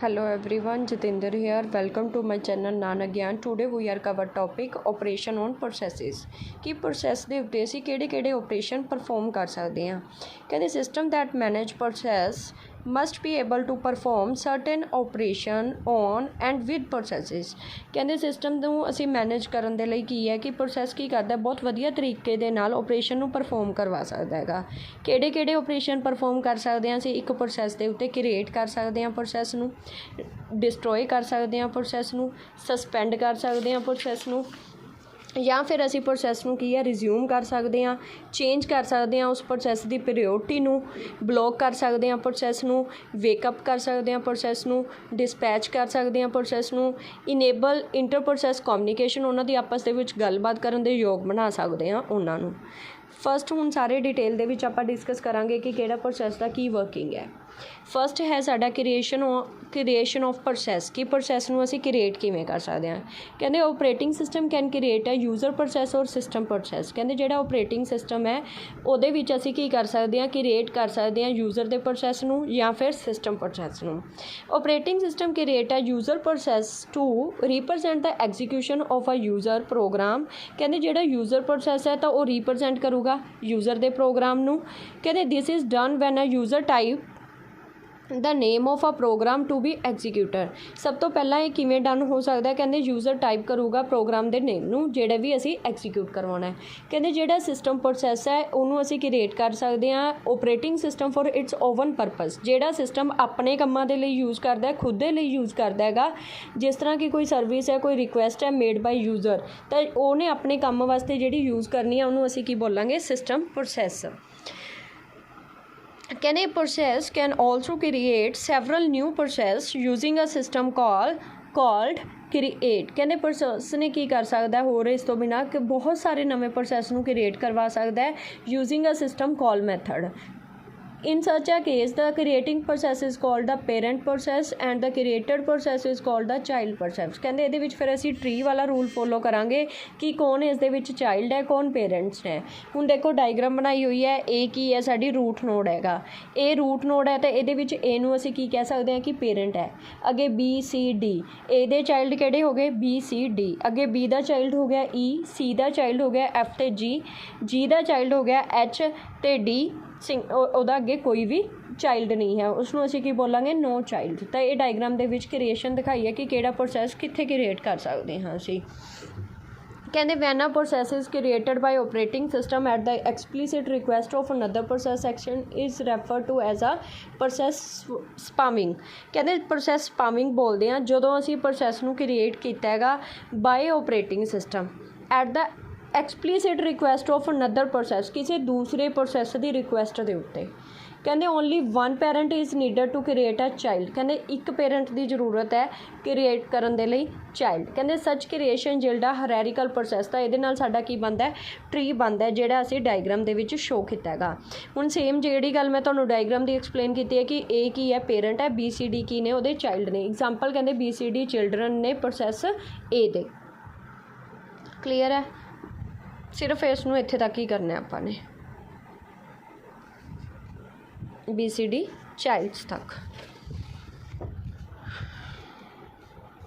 Hello everyone, Jitinder here. Welcome to my channel Nanak Gyan. Today we are cover topic operation on processes. कि process ਦੇ ਉੱਤੇ ਅਸੀਂ ਕਿਹੜੇ operation perform ਕਰ ਸਕਦੇ ਹਾਂ। ਕਹਿੰਦੇ system that manage process must be able to perform certain operation on and with processes। ਕਹਿੰਦੇ ਸਿਸਟਮ ਨੂੰ ਅਸੀਂ ਮੈਨੇਜ ਕਰਨ ਦੇ ਲਈ ਕੀ ਹੈ ਕਿ ਪ੍ਰੋਸੈਸ ਕੀ ਕਰਦਾ ਬਹੁਤ ਵਧੀਆ ਤਰੀਕੇ ਦੇ ਨਾਲ ਆਪਰੇਸ਼ਨ ਨੂੰ ਪਰਫੋਰਮ ਕਰਵਾ ਸਕਦਾ ਹੈਗਾ। ਕਿਹੜੇ ਆਪਰੇਸ਼ਨ ਪਰਫੋਰਮ ਕਰ ਸਕਦੇ ਹਾਂ ਅਸੀਂ? ਇੱਕ ਪ੍ਰੋਸੈਸ ਦੇ ਉੱਤੇ ਕ੍ਰੀਏਟ ਕਰ ਸਕਦੇ ਹਾਂ ਪ੍ਰੋਸੈਸ ਨੂੰ, ਡਿਸਟਰੋਏ ਕਰ ਸਕਦੇ ਹਾਂ ਪ੍ਰੋਸੈਸ ਨੂੰ, ਸਸਪੈਂਡ ਕਰ ਸਕਦੇ ਹਾਂ ਪ੍ਰੋਸੈਸ ਨੂੰ, ਜਾਂ ਫਿਰ ਅਸੀਂ ਪ੍ਰੋਸੈਸ ਨੂੰ ਕੀ ਹੈ ਰਿਜ਼ਿਊਮ ਕਰ ਸਕਦੇ ਹਾਂ, ਚੇਂਜ ਕਰ ਸਕਦੇ ਹਾਂ ਉਸ ਪ੍ਰੋਸੈਸ ਦੀ ਪ੍ਰਾਇਓਰਟੀ ਨੂੰ, ਬਲੋਕ ਕਰ ਸਕਦੇ ਹਾਂ ਪ੍ਰੋਸੈਸ ਨੂੰ, ਵੇਕਅਪ ਕਰ ਸਕਦੇ ਹਾਂ ਪ੍ਰੋਸੈਸ ਨੂੰ, ਡਿਸਪੈਚ ਕਰ ਸਕਦੇ ਹਾਂ ਪ੍ਰੋਸੈਸ ਨੂੰ, ਇਨੇਬਲ ਇੰਟਰ ਪ੍ਰੋਸੈਸ ਕਮਿਊਨੀਕੇਸ਼ਨ ਉਹਨਾਂ ਦੀ ਆਪਸ ਦੇ ਵਿੱਚ ਗੱਲਬਾਤ ਕਰਨ ਦੇ ਯੋਗ ਬਣਾ ਸਕਦੇ ਹਾਂ ਉਹਨਾਂ ਨੂੰ। ਫਸਟ ਹੁਣ ਸਾਰੇ ਡਿਟੇਲ ਦੇ ਵਿੱਚ ਆਪਾਂ ਡਿਸਕਸ ਕਰਾਂਗੇ ਕਿ ਕਿਹੜਾ ਪ੍ਰੋਸੈਸ ਦਾ ਕੀ ਵਰਕਿੰਗ ਹੈ। ਫਸਟ ਹੈ ਸਾਡਾ ਕ੍ਰੀਏਸ਼ਨ ਆਫ ਪ੍ਰੋਸੈਸ, ਕਿ ਪ੍ਰੋਸੈਸ ਨੂੰ ਅਸੀਂ ਕ੍ਰੀਏਟ ਕਿਵੇਂ ਕਰ ਸਕਦੇ ਹਾਂ। ਕਹਿੰਦੇ ਆਪਰੇਟਿੰਗ ਸਿਸਟਮ ਕੈਨ ਕ੍ਰੀਏਟ ਹੈ ਯੂਜ਼ਰ ਪ੍ਰੋਸੈਸ ਔਰ ਸਿਸਟਮ ਪ੍ਰੋਸੈਸ। ਕਹਿੰਦੇ ਜਿਹੜਾ ਆਪਰੇਟਿੰਗ ਸਿਸਟਮ ਹੈ ਉਹਦੇ ਵਿੱਚ ਅਸੀਂ ਕੀ ਕਰ ਸਕਦੇ ਹਾਂ, ਕ੍ਰੀਏਟ ਕਰ ਸਕਦੇ ਹਾਂ ਯੂਜ਼ਰ ਦੇ ਪ੍ਰੋਸੈਸ ਨੂੰ ਜਾਂ ਫਿਰ ਸਿਸਟਮ ਪ੍ਰੋਸੈਸ ਨੂੰ। ਆਪਰੇਟਿੰਗ ਸਿਸਟਮ ਕ੍ਰੀਏਟ ਹੈ user process to represent the execution of a user program. ਕਹਿੰਦੇ ਜਿਹੜਾ ਯੂਜ਼ਰ ਪ੍ਰੋਸੈਸ ਹੈ ਤਾਂ ਉਹ ਰੀਪ੍ਰਜੈਂਟ ਕਰੂਗਾ ਯੂਜ਼ਰ ਦੇ ਪ੍ਰੋਗਰਾਮ ਨੂੰ। ਕਹਿੰਦੇ this is done when a user type the name of a program to be executed. ਸਭ ਤੋਂ ਪਹਿਲਾਂ ਇਹ ਕਿਵੇਂ ਡਨ ਹੋ ਸਕਦਾ? ਕਹਿੰਦੇ ਯੂਜ਼ਰ ਟਾਈਪ ਕਰੂਗਾ ਪ੍ਰੋਗਰਾਮ ਦੇ ਨੇਮ ਨੂੰ ਜਿਹੜਾ ਵੀ ਅਸੀਂ ਐਗਜ਼ੀਕਿਊਟ ਕਰਵਾਉਣਾ ਹੈ। ਕਹਿੰਦੇ ਜਿਹੜਾ ਸਿਸਟਮ ਪ੍ਰੋਸੈਸ ਹੈ ਉਹਨੂੰ ਅਸੀਂ ਕ੍ਰੀਏਟ ਕਰ ਸਕਦੇ ਹਾਂ operating system for it's oven purpose. ਜਿਹੜਾ ਸਿਸਟਮ ਆਪਣੇ ਕੰਮਾਂ ਦੇ ਲਈ ਯੂਜ਼ ਕਰਦਾ, ਖੁਦ ਦੇ ਲਈ ਯੂਜ਼ ਕਰਦਾ ਹੈਗਾ। ਜਿਸ ਤਰ੍ਹਾਂ ਕਿ ਕੋਈ ਸਰਵਿਸ ਹੈ, ਕੋਈ ਰਿਕੁਐਸਟ ਹੈ ਮੇਡ ਬਾਈ ਯੂਜ਼ਰ, ਤਾਂ ਉਹਨੇ ਆਪਣੇ ਕੰਮ ਵਾਸਤੇ ਜਿਹੜੀ ਯੂਜ਼ ਕਰਨੀ ਹੈ ਉਹਨੂੰ ਅਸੀਂ ਕੀ ਬੋਲਾਂਗੇ? System process. ਕਹਿੰਦੇ process can also create several new process using a system called create. ਕਹਿੰਦੇ ਪ੍ਰੋਸੈਸ ਨੇ ਕੀ ਕਰ ਸਕਦਾ ਹੋਰ ਇਸ ਤੋਂ ਬਿਨਾਂ ਕਿ ਬਹੁਤ ਸਾਰੇ ਨਵੇਂ ਪ੍ਰੋਸੈਸ ਨੂੰ ਕ੍ਰੀਏਟ ਕਰਵਾ ਸਕਦਾ ਹੈ using a system call method. In such a case, the creating process is called the parent process and the created process is called the child process। ਕਹਿੰਦੇ ਇਹਦੇ ਵਿੱਚ ਫਿਰ ਅਸੀਂ ਟਰੀ ਵਾਲਾ ਰੂਲ ਫੋਲੋ ਕਰਾਂਗੇ ਕਿ ਕੌਣ ਇਸ ਦੇ ਵਿੱਚ ਚਾਈਲਡ ਹੈ, ਕੌਣ ਪੇਰੈਂਟਸ ਹੈ। ਹੁਣ ਦੇਖੋ ਡਾਇਗਰਾਮ ਬਣਾਈ ਹੋਈ ਹੈ, ਇਹ ਕੀ ਹੈ? ਸਾਡੀ ਰੂਟ ਨੋਡ ਹੈਗਾ। ਇਹ ਰੂਟ ਨੋਡ ਹੈ ਤਾਂ ਇਹਦੇ ਵਿੱਚ ਏ ਨੂੰ ਅਸੀਂ ਕੀ ਕਹਿ ਸਕਦੇ ਹਾਂ ਕਿ ਪੇਰੈਂਟ ਹੈ। ਅੱਗੇ B C D, ਇਹਦੇ ਚਾਈਲਡ ਕਿਹੜੇ ਹੋ ਗਏ? B C D। ਅੱਗੇ B ਦਾ ਚਾਈਲਡ ਹੋ ਗਿਆ E, C ਦਾ ਚਾਈਲਡ ਹੋ ਗਿਆ F ਤੇ G ਦਾ ਚਾਈਲਡ ਹੋ ਗਿਆ H ਤੇ D। ਉਹਦਾ ਅੱਗੇ ਕੋਈ ਵੀ ਚਾਈਲਡ ਨਹੀਂ ਹੈ, ਉਸਨੂੰ ਅਸੀਂ ਕੀ ਬੋਲਾਂਗੇ? ਨੋ ਚਾਈਲਡ। ਤਾਂ ਇਹ ਡਾਇਗਰਾਮ ਦੇ ਵਿੱਚ ਕ੍ਰੀਏਸ਼ਨ ਦਿਖਾਈ ਹੈ ਕਿ ਕਿਹੜਾ ਪ੍ਰੋਸੈਸ ਕਿੱਥੇ ਕ੍ਰੀਏਟ ਕਰ ਸਕਦੇ ਹਾਂ ਅਸੀਂ। ਕਹਿੰਦੇ when a process is created by operating system at the explicit request of another process action is refer to as a process spamming. ਕਹਿੰਦੇ ਪ੍ਰੋਸੈਸ ਸਪਾਮਿੰਗ ਬੋਲਦੇ ਹਾਂ ਜਦੋਂ ਅਸੀਂ ਪ੍ਰੋਸੈਸ ਨੂੰ ਕ੍ਰੀਏਟ ਕੀਤਾ ਹੈਗਾ by operating system at the explicit request of another process, ਕਿਸੇ ਦੂਸਰੇ ਪ੍ਰੋਸੈਸ ਦੀ ਰਿਕੁਐਸਟ ਦੇ ਉੱਤੇ। ਕਹਿੰਦੇ only one parent is needed to create a child. ਕਹਿੰਦੇ ਇੱਕ ਪੇਰੈਂਟ ਦੀ ਜ਼ਰੂਰਤ ਹੈ ਕ੍ਰੀਏਟ ਕਰਨ ਦੇ ਲਈ ਚਾਈਲਡ। ਕਹਿੰਦੇ ਸੱਚ ਕ੍ਰੀਏਸ਼ਨ ਜਿਹੜਾ ਹਰੈਰੀਕਲ ਪ੍ਰੋਸੈਸ ਤਾਂ ਇਹਦੇ ਨਾਲ ਸਾਡਾ ਕੀ ਬਣਦਾ? ਟਰੀ ਬਣਦਾ ਜਿਹੜਾ ਅਸੀਂ ਡਾਇਗਰਾਮ ਦੇ ਵਿੱਚ ਸ਼ੋ ਕੀਤਾ ਹੈਗਾ। ਹੁਣ ਸੇਮ ਜਿਹੜੀ ਗੱਲ ਮੈਂ ਤੁਹਾਨੂੰ ਡਾਇਗਰਾਮ ਦੀ ਐਕਸਪਲੇਨ ਕੀਤੀ ਹੈ ਕਿ ਇਹ ਕੀ ਹੈ? ਪੇਰੈਂਟ ਹੈ। B C D ਕੀ ਨੇ? ਉਹਦੇ ਚਾਈਲਡ ਨੇ। ਐਗਜ਼ਾਮਪਲ ਕਹਿੰਦੇ B C D ਚਿਲਡਰਨ ਨੇ ਪ੍ਰੋਸੈਸ A ਦੇ। ਕਲੀਅਰ ਹੈ? ਸਿਰਫ ਇਸ ਨੂੰ ਇੱਥੇ ਤੱਕ ਹੀ ਕਰਨਾ ਆਪਾਂ ਨੇ, B C D ਚਾਈਲਡਸ ਤੱਕ।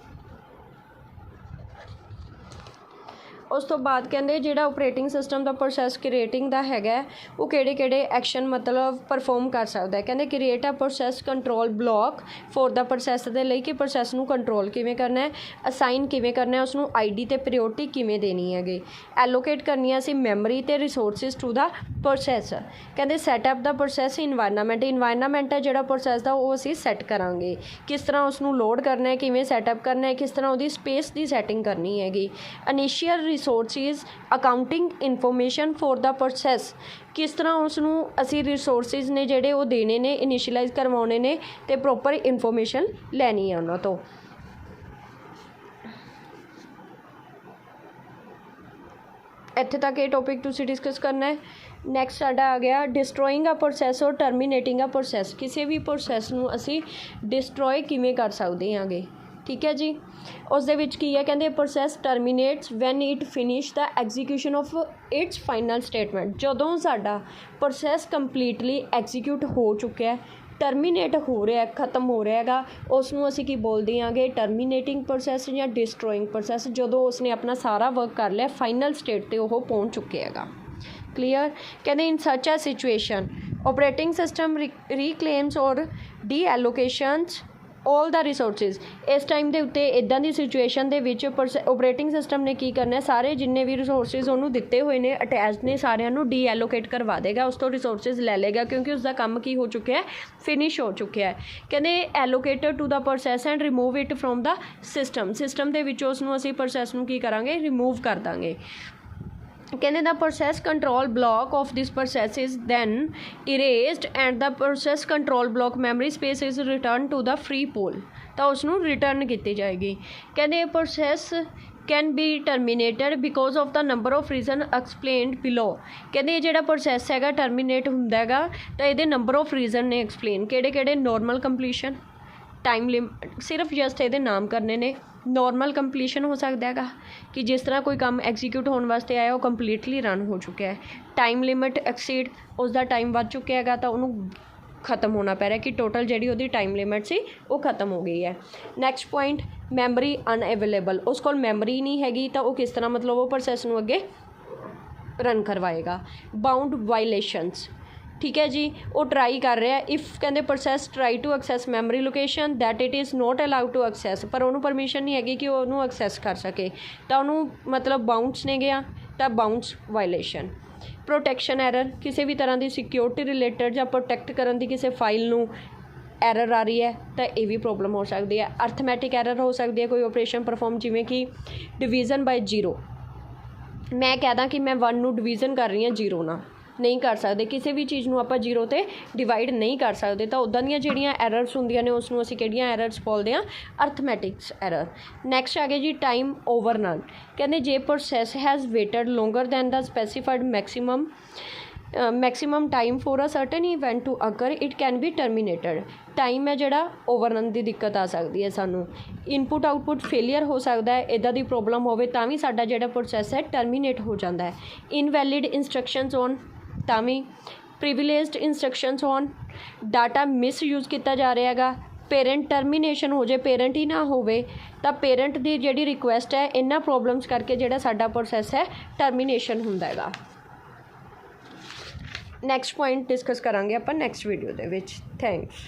ਉਸ ਤੋਂ ਬਾਅਦ ਕਹਿੰਦੇ ਜਿਹੜਾ ਆਪਰੇਟਿੰਗ ਸਿਸਟਮ ਦਾ ਪ੍ਰੋਸੈਸ ਕ੍ਰੀਏਟਿੰਗ ਦਾ ਹੈਗਾ ਉਹ ਕਿਹੜੇ ਐਕਸ਼ਨ ਮਤਲਬ ਪਰਫੋਰਮ ਕਰ ਸਕਦਾ ਹੈ। ਕਹਿੰਦੇ create a process control block for the process ਦੇ ਲਈ ਕਿ ਪ੍ਰੋਸੈਸ ਨੂੰ ਕੰਟਰੋਲ ਕਿਵੇਂ ਕਰਨਾ ਹੈ, ਅਸਾਈਨ ਕਿਵੇਂ ਕਰਨਾ ਹੈ, ਉਸਨੂੰ ID ਤੇ ਪ੍ਰਾਇਓਰਟੀ ਕਿਵੇਂ ਦੇਣੀ ਹੈਗੀ, ਐਲੋਕੇਟ ਕਰਨੀ ਹੈ ਅਸੀਂ ਮੈਮਰੀ ਅਤੇ ਰਿਸੋਰਸਿਸ ਟੂ ਦਾ ਪ੍ਰੋਸੈਸ। ਕਹਿੰਦੇ ਸੈਟਅਪ ਦਾ ਪ੍ਰੋਸੈਸ ਇਨਵਾਇਰਨਮੈਂਟ ਹੈ ਜਿਹੜਾ ਪ੍ਰੋਸੈਸ ਦਾ ਉਹ ਅਸੀਂ ਸੈੱਟ ਕਰਾਂਗੇ, ਕਿਸ ਤਰ੍ਹਾਂ ਉਸਨੂੰ ਲੋਡ ਕਰਨਾ ਹੈ, ਕਿਵੇਂ ਸੈਟਅਪ ਕਰਨਾ ਹੈ, ਕਿਸ ਤਰ੍ਹਾਂ ਉਹਦੀ ਸਪੇਸ ਦੀ ਸੈਟਿੰਗ ਕਰਨੀ ਹੈਗੀ। Initial resources accounting information for the process, ਕਿਸ ਤਰ੍ਹਾਂ ਉਸ ਨੂੰ ਅਸੀਂ ਰਿਸੋਰਸਿਸ ਨੇ ਜਿਹੜੇ ਉਹ ਦੇਣੇ ਨੇ, ਇਨੀਸ਼ੀਅਲਾਈਜ਼ ਕਰਵਾਉਣੇ ਨੇ ਅਤੇ ਪ੍ਰੋਪਰ ਇਨਫੋਰਮੇਸ਼ਨ ਲੈਣੀ ਹੈ ਉਹਨਾਂ ਤੋਂ। ਇੱਥੇ ਤੱਕ ਇਹ ਟੋਪਿਕ ਤੁਸੀਂ ਡਿਸਕਸ ਕਰਨਾ ਹੈ। ਨੈਕਸਟ ਸਾਡਾ ਆ ਗਿਆ ਡਿਸਟਰੋਇੰਗ ਅ ਪ੍ਰੋਸੈਸ ਔਰ ਟਰਮੀਨੇਟਿੰਗ ਅ ਪ੍ਰੋਸੈਸ। ਕਿਸੇ ਵੀ ਪ੍ਰੋਸੈਸ ਨੂੰ ਅਸੀਂ ਡਿਸਟਰੋਏ ਕਿਵੇਂ ਕਰ ਸਕਦੇ ਹਾਂਗੇ। ਠੀਕ ਹੈ ਜੀ। ਉਸ ਦੇ ਵਿੱਚ ਕੀ ਹੈ? ਕਹਿੰਦੇ process terminates when it finish the execution of its final statement. ਜਦੋਂ ਸਾਡਾ ਪ੍ਰੋਸੈਸ ਕੰਪਲੀਟਲੀ ਐਗਜ਼ੀਕਿਊਟ ਹੋ ਚੁੱਕਿਆ ਟਰਮੀਨੇਟ ਹੋ ਰਿਹਾ, ਖਤਮ ਹੋ ਰਿਹਾ ਹੈਗਾ, ਉਸ ਨੂੰ ਅਸੀਂ ਕੀ ਬੋਲਦੇ ਆਂਗੇ, ਟਰਮੀਨੇਟਿੰਗ ਪ੍ਰੋਸੈਸ ਜਾਂ ਡਿਸਟਰੋਇੰਗ ਪ੍ਰੋਸੈਸ। ਜਦੋਂ ਉਸਨੇ ਆਪਣਾ ਸਾਰਾ ਵਰਕ ਕਰ ਲਿਆ, ਫਾਈਨਲ ਸਟੇਟ 'ਤੇ ਉਹ ਪਹੁੰਚ ਚੁੱਕਿਆ ਹੈਗਾ। ਕਲੀਅਰ। ਕਹਿੰਦੇ ਇਨ ਸੱਚ ਅ ਸਿਚੁਏਸ਼ਨ ਆਪਰੇਟਿੰਗ ਸਿਸਟਮ ਰੀਕਲੇਮਸ ਔਰ ਡੀਐਲੋਕੇਸ਼ਨਸ ਆਲ ਦਾ ਰਿਸੋਰਸਿਸ। ਇਸ ਟਾਈਮ ਦੇ ਉੱਤੇ ਇੱਦਾਂ ਦੀ ਸਿਚੁਏਸ਼ਨ ਦੇ ਵਿੱਚ ਆਪਰੇਟਿੰਗ ਸਿਸਟਮ ਨੇ ਕੀ ਕਰਨਾ, ਸਾਰੇ ਜਿੰਨੇ ਵੀ ਰਿਸੋਰਸਿਸ ਉਹਨੂੰ ਦਿੱਤੇ ਹੋਏ ਨੇ, ਅਟੈਚਡ ਨੇ, ਸਾਰਿਆਂ ਨੂੰ ਡੀਐਲੋਕੇਟ ਕਰਵਾ ਦੇਗਾ, ਉਸ ਤੋਂ ਰਿਸੋਰਸਿਸ ਲੈ ਲੇਗਾ, ਕਿਉਂਕਿ ਉਸਦਾ ਕੰਮ ਕੀ ਹੋ ਚੁੱਕਿਆ ਹੈ, ਫਿਨਿਸ਼ ਹੋ ਚੁੱਕਿਆ ਹੈ। ਕਹਿੰਦੇ allocated to the process and remove it from the system ਦੇ ਵਿੱਚੋਂ ਉਸਨੂੰ ਅਸੀਂ ਪ੍ਰੋਸੈਸ ਨੂੰ ਕੀ ਕਰਾਂਗੇ, ਰਿਮੂਵ ਕਰ ਦਾਂਗੇ। ਕਹਿੰਦੇ the process control block of this process is then erased and the process control block memory space is return to the free pool, ਤਾਂ ਉਸਨੂੰ ਰਿਟਰਨ ਕੀਤੀ ਜਾਏਗੀ। ਕਹਿੰਦੇ ਇਹ process can be terminated because of the number of reason explained below. ਕਹਿੰਦੇ ਇਹ ਜਿਹੜਾ process ਹੈਗਾ ਟਰਮੀਨੇਟ ਹੁੰਦਾ ਹੈਗਾ, ਤਾਂ ਇਹਦੇ ਨੰਬਰ ਆਫ ਰੀਜ਼ਨ ਨੇ ਐਕਸਪਲੇਨ, ਕਿਹੜੇ ਕਿਹੜੇ, ਨੋਰਮਲ ਕੰਪਲੀਸ਼ਨ, ਟਾਈਮ ਲਿਮਿਟ, ਸਿਰਫ ਜਸਟ ਇਹਦੇ ਨਾਮ ਕਰਨੇ ਨੇ। ਨੋਰਮਲ ਕੰਪਲੀਸ਼ਨ ਹੋ ਸਕਦਾ ਹੈਗਾ ਕਿ ਜਿਸ ਤਰ੍ਹਾਂ ਕੋਈ ਕੰਮ ਐਗਜ਼ੀਕਿਊਟ ਹੋਣ ਵਾਸਤੇ ਆਇਆ ਉਹ ਕੰਪਲੀਟਲੀ ਰਨ ਹੋ ਚੁੱਕਿਆ ਹੈ। ਟਾਈਮ ਲਿਮਿਟ ਐਕਸੀਡ, ਉਸਦਾ ਟਾਈਮ ਵੱਧ ਚੁੱਕਿਆ ਹੈਗਾ, ਤਾਂ ਉਹਨੂੰ ਖ਼ਤਮ ਹੋਣਾ ਪੈ ਰਿਹਾ ਕਿ ਟੋਟਲ ਜਿਹੜੀ ਉਹਦੀ ਟਾਈਮ ਲਿਮਿਟ ਸੀ ਉਹ ਖ਼ਤਮ ਹੋ ਗਈ ਹੈ। ਨੈਕਸਟ ਪੁਆਇੰਟ, ਮੈਮਰੀ ਅਨਅਵੇਲੇਬਲ, ਉਸ ਕੋਲ ਮੈਮਰੀ ਨਹੀਂ ਹੈਗੀ, ਤਾਂ ਉਹ ਕਿਸ ਤਰ੍ਹਾਂ ਮਤਲਬ ਉਹ ਪ੍ਰੋਸੈਸ ਨੂੰ ਅੱਗੇ ਰਨ ਕਰਵਾਏਗਾ। ਬਾਊਂਡ ਵਾਇਲੇਸ਼ਨਸ, ਠੀਕ ਹੈ ਜੀ, ਉਹ ਟਰਾਈ ਕਰ ਰਿਹਾ। ਇਫ ਕਹਿੰਦੇ process try to access memory location that it is not allowed to access, ਪਰ ਉਹਨੂੰ ਪਰਮਿਸ਼ਨ ਨਹੀਂ ਹੈਗੀ ਕਿ ਉਹ ਉਹਨੂੰ ਐਕਸੈਸ ਕਰ ਸਕੇ, ਤਾਂ ਉਹਨੂੰ ਮਤਲਬ ਬਾਊਂਡਸ ਨੇ ਗਿਆ, ਤਾਂ ਬਾਊਂਡਸ ਵਾਇਲੇਸ਼ਨ। ਪ੍ਰੋਟੈਕਸ਼ਨ ਐਰਰ, ਕਿਸੇ ਵੀ ਤਰ੍ਹਾਂ ਦੀ ਸਿਕਿਉਰਿਟੀ ਰਿਲੇਟਡ ਜਾਂ ਪ੍ਰੋਟੈਕਟ ਕਰਨ ਦੀ ਕਿਸੇ ਫਾਈਲ ਨੂੰ ਐਰਰ ਆ ਰਹੀ ਹੈ, ਤਾਂ ਇਹ ਵੀ ਪ੍ਰੋਬਲਮ ਹੋ ਸਕਦੀ ਹੈ। ਅਰਥਮੈਟਿਕ ਐਰਰ ਹੋ ਸਕਦੀ ਹੈ, ਕੋਈ ਆਪਰੇਸ਼ਨ ਪਰਫੋਰਮ, ਜਿਵੇਂ ਕਿ ਡਿਵੀਜ਼ਨ ਬਾਈ ਜ਼ੀਰੋ, ਮੈਂ ਕਹਿ ਦਾਂ ਕਿ ਮੈਂ 1 ਨੂੰ ਡਿਵੀਜ਼ਨ ਕਰ ਰਹੀ ਹਾਂ 0 ਨਾਲ, ਨਹੀਂ ਕਰ ਸਕਦੇ, ਕਿਸੇ ਵੀ ਚੀਜ਼ ਨੂੰ ਆਪਾਂ 0 'ਤੇ ਡਿਵਾਈਡ ਨਹੀਂ ਕਰ ਸਕਦੇ, ਤਾਂ ਉੱਦਾਂ ਦੀਆਂ ਜਿਹੜੀਆਂ ਐਰਰਸ ਹੁੰਦੀਆਂ ਨੇ ਉਸ ਨੂੰ ਅਸੀਂ ਕਿਹੜੀਆਂ ਐਰਰਸ ਬੋਲਦੇ ਹਾਂ, ਅਰਥਮੈਟਿਕਸ ਐਰਰ। ਨੈਕਸਟ ਆ ਗਿਆ ਜੀ ਟਾਈਮ ਓਵਰ ਨਨ। ਕਹਿੰਦੇ ਜੇ process has waited longer than the specified maximum time for a certain event to occur it can be terminated. Time ਹੈ ਜਿਹੜਾ ਓਵਰ ਰਨ ਦੀ ਦਿੱਕਤ ਆ ਸਕਦੀ ਹੈ ਸਾਨੂੰ, ਇਨਪੁਟ ਆਊਟਪੁੱਟ ਫੇਲੀਅਰ ਹੋ ਸਕਦਾ ਹੈ, ਇੱਦਾਂ ਦੀ ਪ੍ਰੋਬਲਮ ਹੋਵੇ ਤਾਂ ਵੀ ਸਾਡਾ ਜਿਹੜਾ ਪ੍ਰੋਸੈਸ ਹੈ ਟਰਮੀਨੇਟ ਹੋ ਜਾਂਦਾ ਹੈ। ਇਨਵੈਲਿਡ ਇੰਸਟਰਕਸ਼ਨਸ ਔਨ, ਤਾਂ ਵੀ privileged instructions on, data misuse ਕੀਤਾ ਜਾ ਰਿਹਾ ਹੈਗਾ, ਪੇਰੈਂਟ ਟਰਮੀਨੇਸ਼ਨ ਹੋ ਜੇ, ਪੇਰੈਂਟ ਹੀ ਨਾ ਹੋਵੇ, ਤਾਂ ਪੇਰੈਂਟ ਦੀ ਜਿਹੜੀ ਰਿਕੁਐਸਟ ਹੈ, ਇਹਨਾਂ ਪ੍ਰੋਬਲਮਸ ਕਰਕੇ ਜਿਹੜਾ ਸਾਡਾ ਪ੍ਰੋਸੈਸ ਹੈ ਟਰਮੀਨੇਸ਼ਨ ਹੁੰਦਾ ਹੈਗਾ। ਨੈਕਸਟ ਪੁਆਇੰਟ ਡਿਸਕਸ ਕਰਾਂਗੇ ਆਪਾਂ ਨੈਕਸਟ ਵੀਡੀਓ ਦੇ ਵਿੱਚ। ਥੈਂਕਸ।